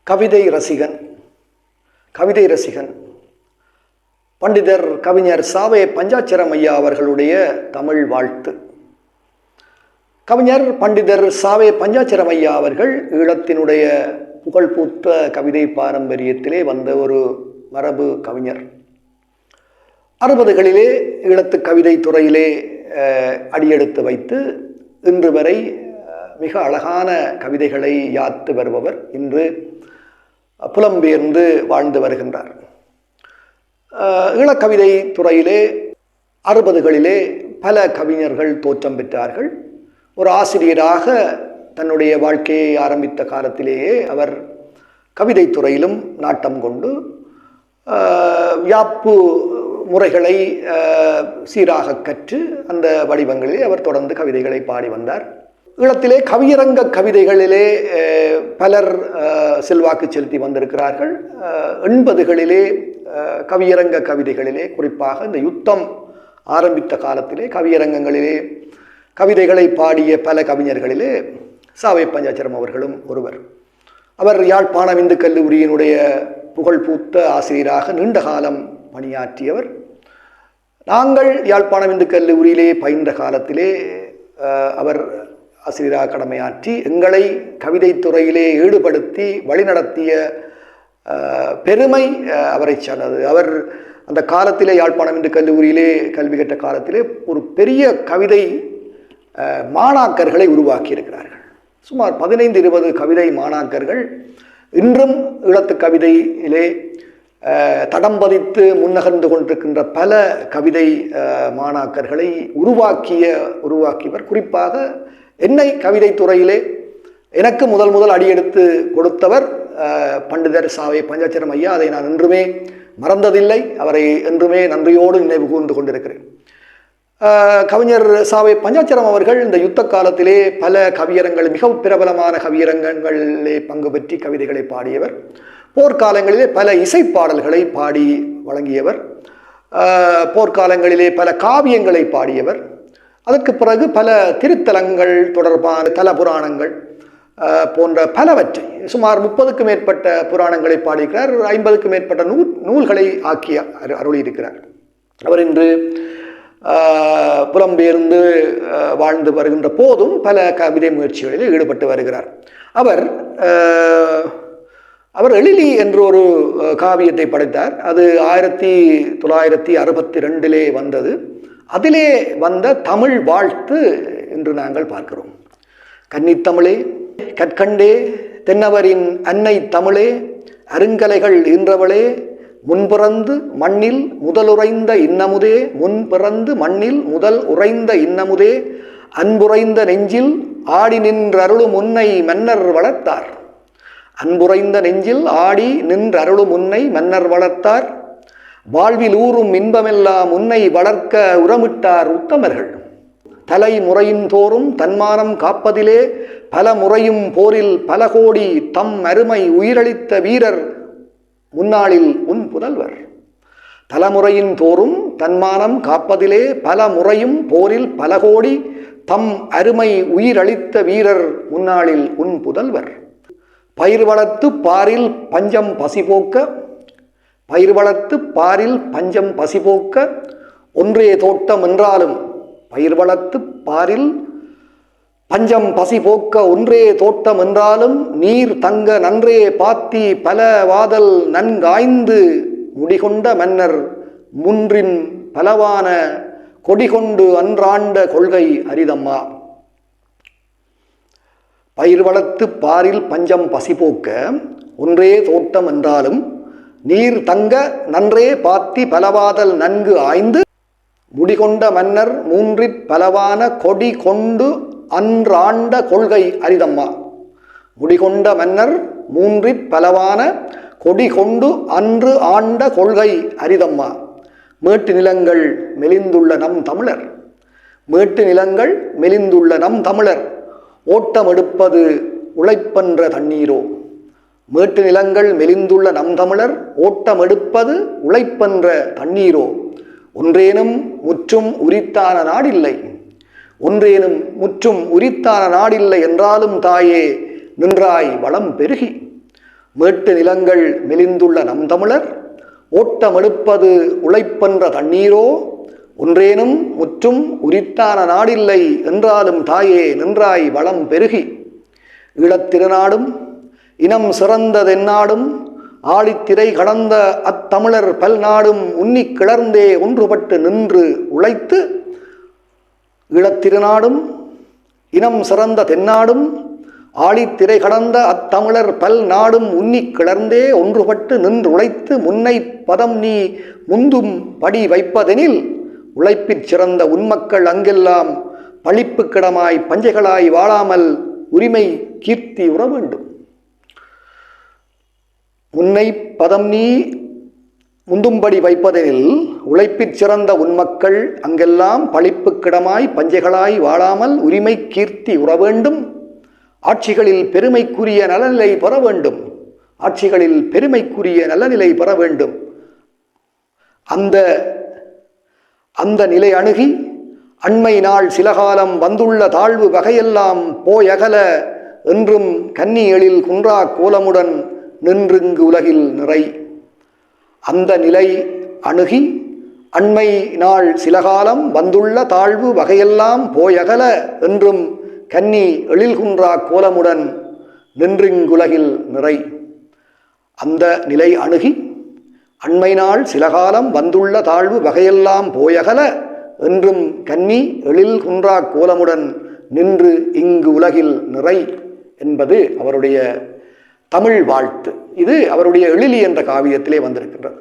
கவிதை ரசிகன் பண்டிதர் கவிஞர் சாவே பஞ்சாட்சரம் ஐயா அவர்களுடைய தமிழ் வாழ்த்து. கவிஞர் பண்டிதர் சாவே பஞ்சாட்சரம் ஐயா அவர்கள் ஈழத்தினுடைய புகழ்பூத்த கவிதை பாரம்பரியத்திலே வந்த ஒரு மரபு கவிஞர். 60களிலே ஈழத்து கவிதை துறையிலே அடியெடுத்து வைத்து இன்று வரை மிக அழகான கவிதைகளை யாத்து வருபவர். இன்று புலம்பெயர்ந்து வாழ்ந்து வருகின்றார். ஈழக்கவிதை துறையிலே 60களிலே பல கவிஞர்கள் தோற்றம் பெற்றார்கள். ஒரு ஆசிரியராக தன்னுடைய வாழ்க்கையை ஆரம்பித்த காலத்திலேயே அவர் கவிதை துறையிலும் நாட்டம் கொண்டு யாப்பு முறைகளை சீராக கற்று அந்த வடிவங்களிலே அவர் தொடர்ந்து கவிதைகளை பாடி வந்தார். ஈழத்திலே கவியரங்க கவிதைகளிலே பலர் செல்வாக்கு செலுத்தி வந்திருக்கிறார்கள். 80களிலே கவியரங்க கவிதைகளிலே, குறிப்பாக இந்த யுத்தம் ஆரம்பித்த காலத்திலே கவியரங்கங்களிலே கவிதைகளை பாடிய பல கவிஞர்களிலே சாவே பஞ்சாட்சரம் அவர்களும் ஒருவர். அவர் யாழ்ப்பாணம் இந்து கல்லூரியினுடைய புகழ்பூத்த ஆசிரியராக நீண்ட காலம் பணியாற்றியவர். நாங்கள் யாழ்ப்பாணம் இந்து கல்லூரியிலே பயின்ற காலத்திலே அவர் ஆசிரியராக கடமையாற்றி எங்களை கவிதை துறையிலே ஈடுபடுத்தி வழிநடத்திய பெருமை அவரை சார்ந்தது. அவர் அந்த காலத்திலே யாழ்ப்பாணம் இந்து கல்லூரியிலே கல்வி கற்ற காலத்திலே ஒரு பெரிய கவிதை மாணாக்கர்களை உருவாக்கி இருக்கிறார்கள். சுமார் 15-20 கவிதை மாணாக்கர்கள் இன்றும் ஈழத்து கவிதையிலே தடம் பதித்து முன்னகர்ந்து கொண்டிருக்கின்ற பல கவிதை மாணாக்கர்களை உருவாக்கியவர். குறிப்பாக என்னை கவிதை துறையிலே எனக்கு முதல் அடியெடுத்து கொடுத்தவர் பண்டிதர் சாவே பஞ்சாட்சரம் ஐயா. அதை நான் என்றுமே மறந்ததில்லை. அவரை என்றுமே நன்றியோடு நினைவு கூர்ந்து கொண்டிருக்கிறேன். கவிஞர் சாவே பஞ்சாட்சரம் அவர்கள் இந்த யுத்த காலத்திலே பல கவியரங்கள், மிக பிரபலமான கவியரங்கங்களிலே பங்கு பெற்றி கவிதைகளை பாடியவர். போர்க்காலங்களிலே பல இசைப்பாடல்களை பாடி வழங்கியவர். போர்க்காலங்களிலே பல காவியங்களை பாடியவர். அதற்கு பிறகு பல திருத்தலங்கள் தொடர்பான தல புராணங்கள் போன்ற பலவற்றை, சுமார் 30க்கும் மேற்பட்ட புராணங்களை பாடியிருக்கிறார். 50க்கும் மேற்பட்ட நூல்களை ஆக்கி அருளியிருக்கிறார். அவர் இன்று புலம்பெயர்ந்து வாழ்ந்து வருகின்ற போதும் பல கவிதை முயற்சிகளில் ஈடுபட்டு வருகிறார். அவர் எழிலி என்ற ஒரு காவியத்தை படைத்தார். அது 1962 வந்தது. அதிலே வந்த தமிழ் வாழ்த்து என்று நாங்கள் பார்க்கிறோம். கன்னித்தமிழே, கற்கண்டே, தென்னவரின் அன்னை தமிழே, அருங்கலைகள் ஈன்றவளே, முன்பிறந்து மண்ணில் முதலுறைந்த இன்னமுதே, முன்பிறந்து மண்ணில் முதல் உறைந்த இன்னமுதே, அன்புறைந்த நெஞ்சில் ஆடி நின்றருளும் உன்னை மன்னர் வளர்த்தார். அன்புறைந்த நெஞ்சில் ஆடி நின்றருளும் உன்னை மன்னர் வளர்த்தார். வாழ்வில் ஊறும் இன்பமெல்லாம் உன்னை வளர்க்க உரமிட்டார் உத்தமர்கள். தலைமுறையின் தோறும் தன்மானம் காப்பதிலே பல முறையும் போரில் பல கோடி தம் அருமை உயிரளித்த வீரர் முன்னாளில் உன் புதல்வர். தலைமுறையின் தோறும் தன்மானம் காப்பதிலே பல முறையும் போரில் பல கோடி தம் அருமை உயிரளித்த வீரர் முன்னாளில் உன் புதல்வர். பயிர் வளர்த்து பாரில் பஞ்சம் பசிபோக்க, பயிர் வளர்த்து பாரில் பஞ்சம் பசிபோக்க ஒன்றே தோட்டம் என்றாலும், பயிர் வளர்த்து பாரில் பஞ்சம் பசிபோக்க ஒன்றே தோட்டம் என்றாலும், நீர் தங்க நன்றே பாத்தி பல வாதல் நன்காய்ந்து முடிகொண்ட மன்னர் முன்றின் பலவான கொடிகொண்டு அன்றாண்ட கொள்கை அரிதம்மா. பயிர் வளர்த்து பாரில் பஞ்சம் பசிபோக்க ஒன்றே தோட்டம் என்றாலும், நீர் தங்க நன்றே பாத்தி பலவாதல் நன்கு ஆய்ந்து முடிகொண்ட மன்னர் மூன்றிற் பலவான கொடி கொண்டு அன்றாண்ட கொள்கை அரிதம்மா. முடிகொண்ட மன்னர் மூன்றிற் பலவான கொடி கொண்டு அன்று ஆண்ட கொள்கை அரிதம்மா. மேட்டு நிலங்கள் மெலிந்துள்ள நம் தமிழர், மேட்டு நிலங்கள் மெலிந்துள்ள நம் தமிழர், ஓட்டம் எடுப்பது உழைப்பென்ற தண்ணீரோ. மேட்டு நிலங்கள் மெலிந்துள்ள நம் தமிழர், ஓட்டம் எடுப்பது உழைப்பென்ற தண்ணீரோ. ஒன்றேனும் முற்றும் உரித்தான நாடில்லை, ஒன்றேனும் முற்றும் உரித்தான நாடில்லை என்றாலும் தாயே நின்றாய் வளம் பெருகி. மேட்டு நிலங்கள் மெலிந்துள்ள நம் தமிழர் ஓட்டமெடுப்பது உழைப்பென்ற தண்ணீரோ ஒன்றேனும் முற்றும் உரித்தான நாடில்லை என்றாலும் தாயே நின்றாய் வளம் பெருகி ஈழத்திருநாடும் இனம் சிறந்ததென்னாடும் ஆழித்திரை கடந்த அத்தமிழர் பல்நாடும் உன்னி கிளர்ந்தே ஒன்றுபட்டு நின்று உழைத்து ஈழத்திருநாடும் இனம் சிறந்த தென்னாடும் ஆழித்திரை கடந்த அத்தமிழர் பல் நாடும் உன்னி கிளர்ந்தே ஒன்றுபட்டு நின்று உழைத்து முன்னை பதம் நீ முந்தும் படி வைப்பதெனில் உழைப்பிற் சிறந்த உன்மக்கள் அங்கெல்லாம் பழிப்பு கிடமாய் பஞ்சைகளாய் வாழாமல் உரிமை கீர்த்தி உற வேண்டும். முன்னை பதம் நீ முந்தும்படி வைப்பதெனில் உழைப்பிற் சிறந்த உன்மக்கள் அங்கெல்லாம் பழிப்பு கிடமாய் பஞ்சைகளாய் வாழாமல் உரிமை கீர்த்தி உற வேண்டும். ஆட்சிகளில் பெருமைக்குரிய நலநிலை பெற வேண்டும். ஆட்சிகளில் பெருமைக்குரிய நல்லநிலை பெற வேண்டும். அந்த நிலை அணுகி அண்மை நாள் சில காலம் வந்துள்ள தாழ்வு வகையெல்லாம் போயகல என்றும் கன்னி எழில் குன்றா கோலமுடன் நின்றுங்கு உலகில் நிறை. அந்த நிலை அணுகி அண்மை நாள் சில காலம் வந்துள்ள தாழ்வு வகையெல்லாம் போயகல என்றும் கன்னி எழில்குன்றா கோலமுடன் நின்றுங்குலகில் நிறை. அந்த நிலை அணுகி அண்மை நாள் சில காலம் வந்துள்ள தாழ்வு வகையெல்லாம் போயகல என்றும் கன்னி எழில் குன்றா கோலமுடன் நின்று இங்கு உலகில் நிறை என்பது அவருடைய தமிழ் வாழ்த்து. இது அவருடைய எழிலி என்ற காவியத்திலே வந்திருக்கின்றது.